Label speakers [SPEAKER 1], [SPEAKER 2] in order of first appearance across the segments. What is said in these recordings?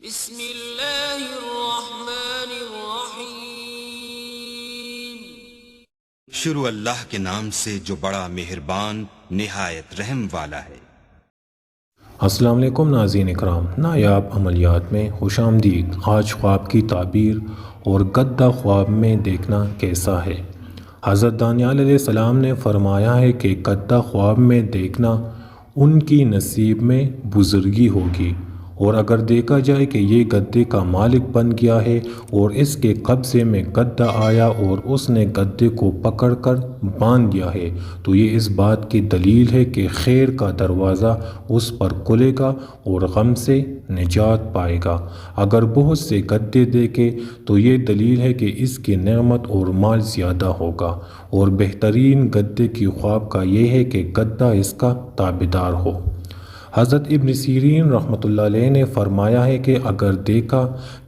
[SPEAKER 1] بسم اللہ الرحمن الرحیم۔
[SPEAKER 2] شروع اللہ کے نام سے جو بڑا مہربان نہایت رحم والا ہے۔
[SPEAKER 3] السلام علیکم ناظرین اکرام، نایاب عملیات میں خوش آمدید۔ آج خواب کی تعبیر اور گدہ خواب میں دیکھنا کیسا ہے۔ حضرت دانیال علیہ السلام نے فرمایا ہے کہ گدہ خواب میں دیکھنا ان کی نصیب میں بزرگی ہوگی، اور اگر دیکھا جائے کہ یہ گدے کا مالک بن گیا ہے اور اس کے قبضے میں گدہ آیا اور اس نے گدے کو پکڑ کر باندھ دیا ہے، تو یہ اس بات کی دلیل ہے کہ خیر کا دروازہ اس پر کھلے گا اور غم سے نجات پائے گا۔ اگر بہت سے گدے دیکھے تو یہ دلیل ہے کہ اس کی نعمت اور مال زیادہ ہوگا، اور بہترین گدے کی خواب کا یہ ہے کہ گدہ اس کا تابعدار ہو۔ حضرت ابن سیرین رحمۃ اللہ علیہ نے فرمایا ہے کہ اگر دیکھا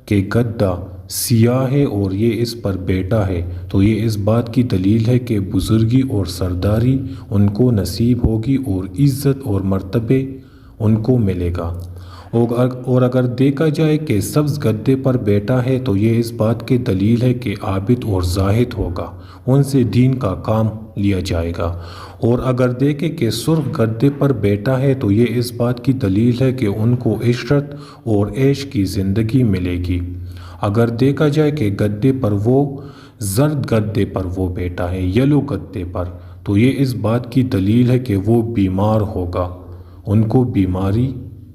[SPEAKER 3] کہ گدہ سیاہ ہے اور یہ اس پر بیٹھا ہے تو یہ اس بات کی دلیل ہے کہ بزرگی اور سرداری ان کو نصیب ہوگی اور عزت اور مرتبے ان کو ملے گا، اور اگر دیکھا جائے کہ سبز گدے پر بیٹھا ہے تو یہ اس بات کی دلیل ہے کہ عابد اور زاہد ہوگا، ان سے دین کا کام لیا جائے گا، اور اگر دیکھے کہ سرخ گدے پر بیٹھا ہے تو یہ اس بات کی دلیل ہے کہ ان کو عشرت اور عیش کی زندگی ملے گی۔ اگر دیکھا جائے کہ گدے پر زرد گدے پر وہ بیٹھا ہے، یلو گدے پر، تو یہ اس بات کی دلیل ہے کہ وہ بیمار ہوگا، ان کو بیماری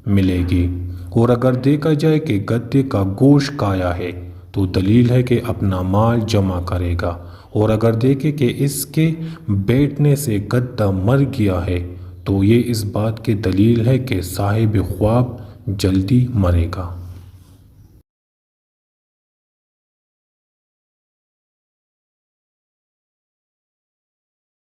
[SPEAKER 3] ملے گی، اور اگر دیکھا جائے کہ گدے کا گوشت کھایا ہے تو دلیل ہے کہ اپنا مال جمع کرے گا، اور اگر دیکھے کہ اس کے بیٹھنے سے گدہ مر گیا ہے تو یہ اس بات کی دلیل ہے کہ صاحب خواب جلدی مرے گا۔